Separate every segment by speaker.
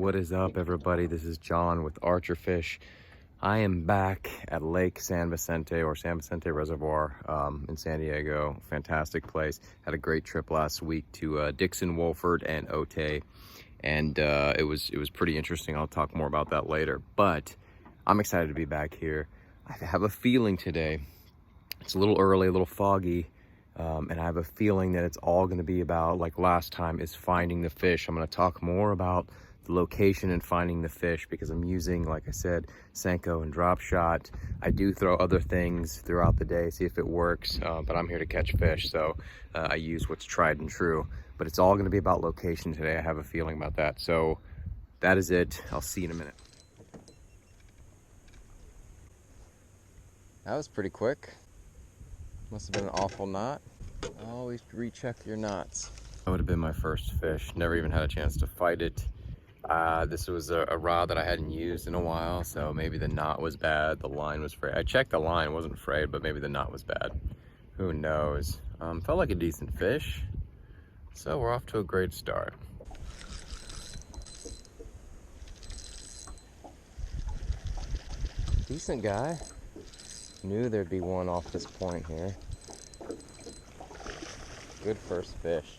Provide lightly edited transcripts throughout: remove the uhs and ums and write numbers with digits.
Speaker 1: What is up, everybody? This is John with Archer Fish. I am back at Lake San Vicente, or San Vicente Reservoir, in San Diego. Fantastic place. Had a great trip last week to Dixon, Wolford, and Otay, and it was pretty interesting. I'll talk more about that later, but I'm excited to be back here. I have a feeling today, it's a little early, a little foggy, and I have a feeling that it's all going to be about, like last time, is finding the fish. I'm going to talk more about the location and finding the fish because I'm using, like I said, Senko and drop shot. I do throw other things throughout the day, see if it works, but I'm here to catch fish, so I use what's tried and true. But it's all going to be about location today. I have a feeling about that. So that is it. I'll see you in a minute. That was pretty quick. Must have been an awful knot. Always recheck your knots. That would have been my first fish. Never even had a chance to fight it. This was a rod that I hadn't used in a while, so maybe the knot was bad, the line was frayed. I checked the line, it wasn't frayed, but maybe the knot was bad. Who knows? Felt like a decent fish, so we're off to a great start. Decent guy. Knew there'd be one off this point here. Good first fish.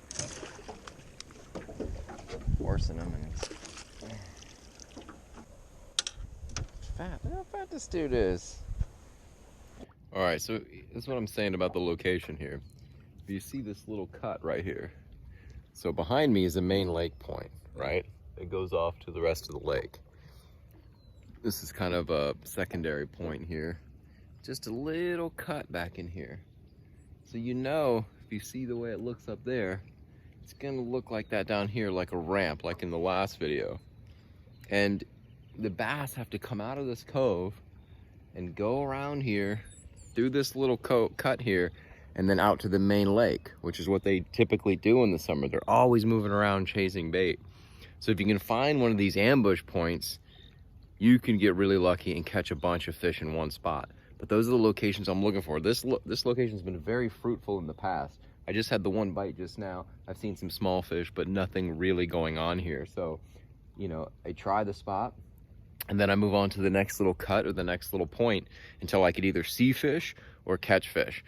Speaker 1: Forcing him, and he's fat. Look how fat this dude is. All right, so this is what I'm saying about the location here. If you see this little cut right here, so behind me is a main lake point, right? It goes off to the rest of the lake. This is kind of a secondary point here. Just a little cut back in here. So you know, if you see the way it looks up there, it's gonna look like that down here, like a ramp, like in the last video. And the bass have to come out of this cove and go around here, through this little cut here, and then out to the main lake, which is what they typically do in the summer. They're always moving around chasing bait. So if you can find one of these ambush points, you can get really lucky and catch a bunch of fish in one spot. But those are the locations I'm looking for. This location's been very fruitful in the past. I just had the one bite just now. I've seen some small fish, but nothing really going on here. So, you know, I try the spot, and then I move on to the next little cut or the next little point until I could either see fish or catch fish.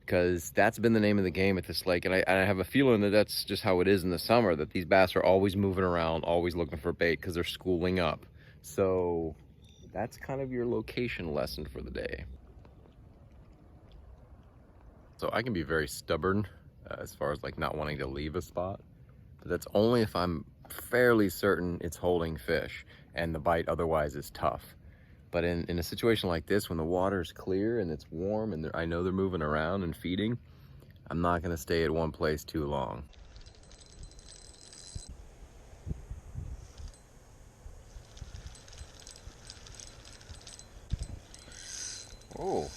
Speaker 1: Because that's been the name of the game at this lake. And I have a feeling that that's just how it is in the summer, that these bass are always moving around, always looking for bait because they're schooling up. So that's kind of your location lesson for the day. So I can be very stubborn as far as like not wanting to leave a spot, but that's only if I'm fairly certain it's holding fish and the bite otherwise is tough. But in a situation like this, when the water is clear and it's warm and I know they're moving around and feeding, I'm not gonna stay at one place too long. Oh.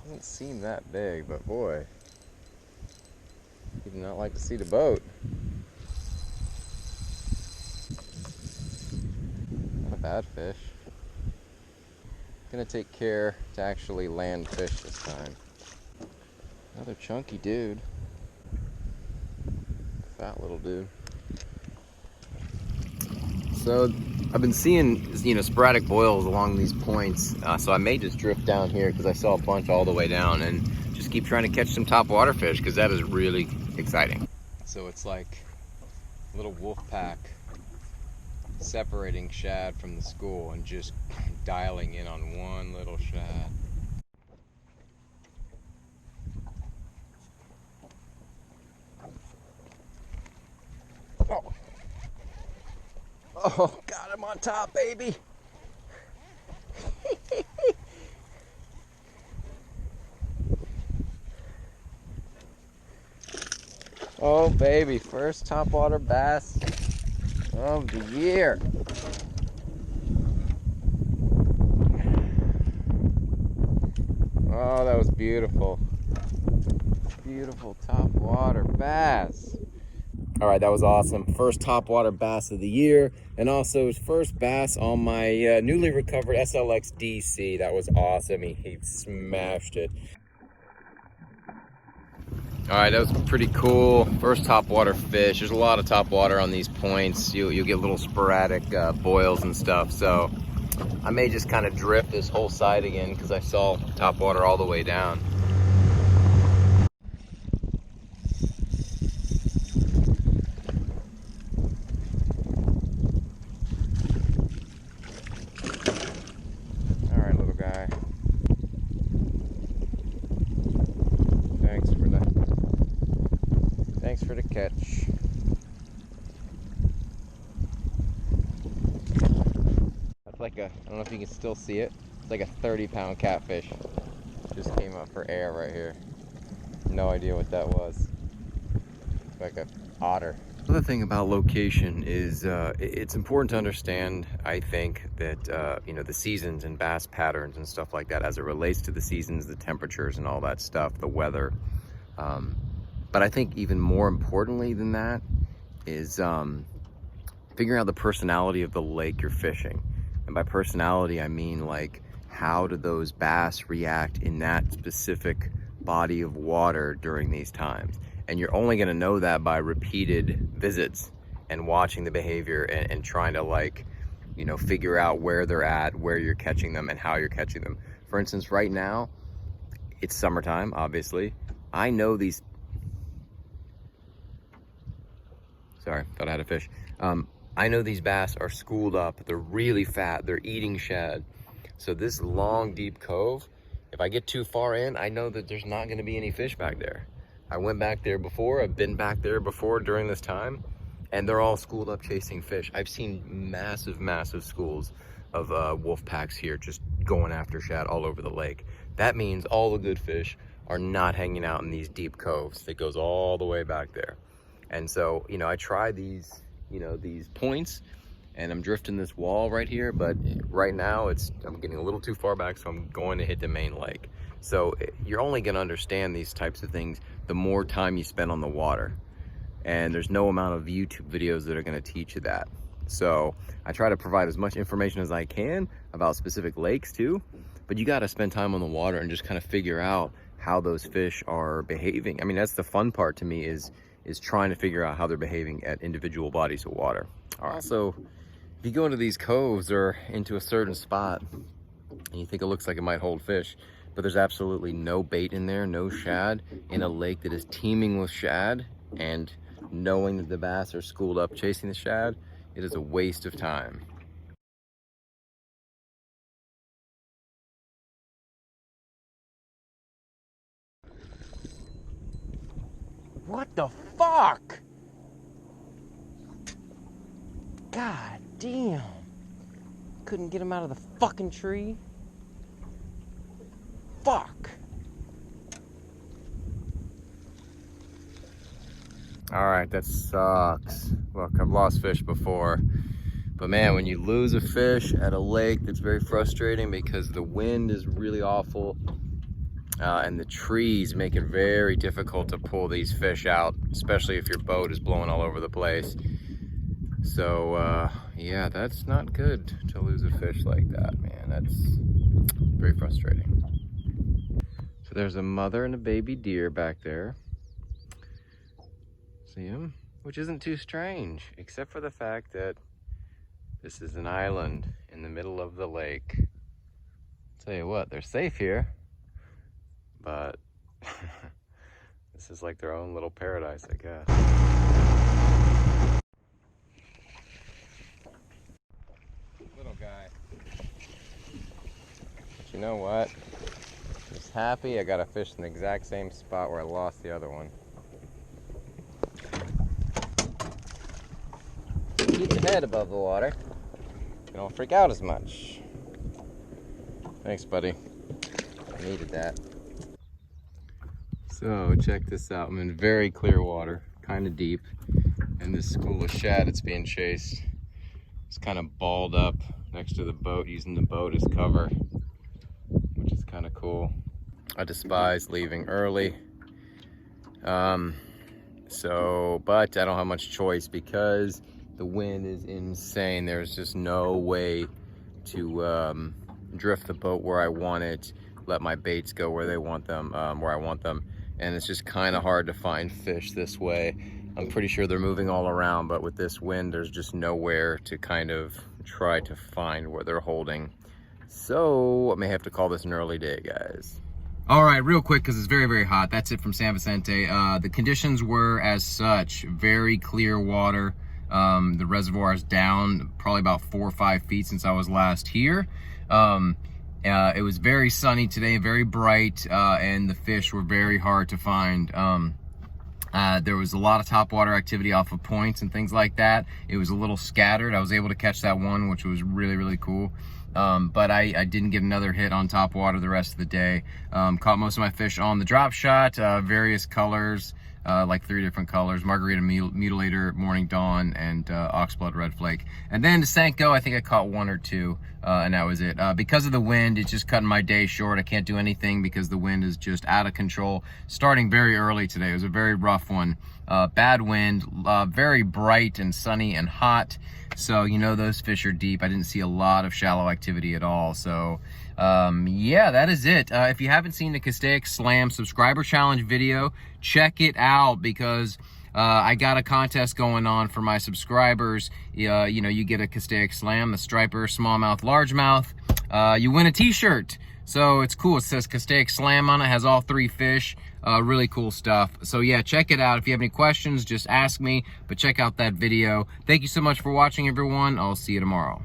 Speaker 1: Doesn't seem that big, but boy, you do not like to see the boat. Not a bad fish. Gonna take care to actually land fish this time. Another chunky dude. Fat little dude. So I've been seeing, you know, sporadic boils along these points, so I may just drift down here because I saw a bunch all the way down and just keep trying to catch some top water fish because that is really exciting. So it's like a little wolf pack separating shad from the school and just dialing in on one little shad. Oh. Oh, got him on top, baby. Oh, baby, first topwater bass of the year. Oh, that was beautiful. Beautiful topwater bass. All right, that was awesome. First topwater bass of the year, and also his first bass on my newly recovered SLX DC. That was awesome. He smashed it. All right, that was pretty cool. First topwater fish. There's a lot of topwater on these points. You'll get little sporadic boils and stuff. So I may just kind of drift this whole side again because I saw topwater all the way down. All right, little guy. Thanks for the catch. That's like a, I don't know if you can still see it. It's like a 30-pound catfish. Just came up for air right here. No idea what that was. It's like a otter. Another thing about location is it's important to understand, I think, that you know, the seasons and bass patterns and stuff like that as it relates to the seasons, the temperatures and all that stuff, the weather. But I think even more importantly than that is figuring out the personality of the lake you're fishing. And by personality, I mean like, how do those bass react in that specific body of water during these times? And you're only gonna know that by repeated visits and watching the behavior and trying to, like, you know, figure out where they're at, where you're catching them and how you're catching them. For instance, right now, it's summertime, obviously. I know these, sorry, thought I had a fish. I know these bass are schooled up, they're really fat, they're eating shad. So this long, deep cove, if I get too far in, I know that there's not gonna be any fish back there. I went back there before, I've been back there before during this time, and they're all schooled up chasing fish. I've seen massive, massive schools of wolf packs here just going after shad all over the lake. That means all the good fish are not hanging out in these deep coves that goes all the way back there. And so, you know, I try these, you know, these points, and I'm drifting this wall right here, but right now I'm getting a little too far back, so I'm going to hit the main lake. So you're only gonna understand these types of things the more time you spend on the water. And there's no amount of YouTube videos that are gonna teach you that. So I try to provide as much information as I can about specific lakes too, but you gotta spend time on the water and just kind of figure out how those fish are behaving. I mean, that's the fun part to me, is trying to figure out how they're behaving at individual bodies of water. Also, if you go into these coves or into a certain spot and you think it looks like it might hold fish, but there's absolutely no bait in there, no shad, in a lake that is teeming with shad, and knowing that the bass are schooled up chasing the shad, it is a waste of time. What the fuck? God damn. Couldn't get him out of the fucking tree. Fuck. All right, that sucks. Look, I've lost fish before, but man, when you lose a fish at a lake, that's very frustrating because the wind is really awful. And the trees make it very difficult to pull these fish out, especially if your boat is blowing all over the place. So yeah, that's not good to lose a fish like that, man. That's very frustrating. So there's a mother and a baby deer back there. See them? Which isn't too strange, except for the fact that this is an island in the middle of the lake. Tell you what, they're safe here. But this is like their own little paradise, I guess. Little guy. But you know what? Just happy I got a fish in the exact same spot where I lost the other one. Keep your head above the water. You don't freak out as much. Thanks, buddy. I needed that. So check this out, I'm in very clear water, kind of deep, and this school of shad that's being chased is kind of balled up next to the boat, using the boat as cover, which is kind of cool. I despise leaving early, but I don't have much choice because the wind is insane. There's just no way to drift the boat where I want it, let my baits go where they want them, where I want them, and it's just kind of hard to find fish this way. I'm pretty sure they're moving all around, but with this wind, there's just nowhere to kind of try to find where they're holding. So I may have to call this an early day, guys. All right, real quick, because it's very, very hot. That's it from San Vicente. The conditions were as such, very clear water. The reservoir is down probably about 4 or 5 feet since I was last here. It was very sunny today, very bright, and the fish were very hard to find. There was a lot of topwater activity off of points and things like that. It was a little scattered. I was able to catch that one, which was really, really cool. But I didn't get another hit on topwater the rest of the day. Caught most of my fish on the drop shot, various colors, like 3 different colors: margarita mutilator, morning dawn, and oxblood red flake. And then the Senko, I think I caught 1 or 2, and that was it. Because of the wind, it's just cutting my day short. I can't do anything because the wind is just out of control. Starting very early today. It was a very rough one. Bad wind, very bright and sunny and hot. So, you know, those fish are deep. I didn't see a lot of shallow activity at all. So, yeah, that is it. If you haven't seen the Castaic Slam subscriber challenge video, check it out, because I got a contest going on for my subscribers. You know, you get a Castaic Slam, the striper, smallmouth, largemouth. You win a t-shirt. So it's cool. It says Castaic Slam on it. Has all 3 fish. Really cool stuff. So yeah, check it out. If you have any questions, just ask me, but check out that video. Thank you so much for watching, everyone. I'll see you tomorrow.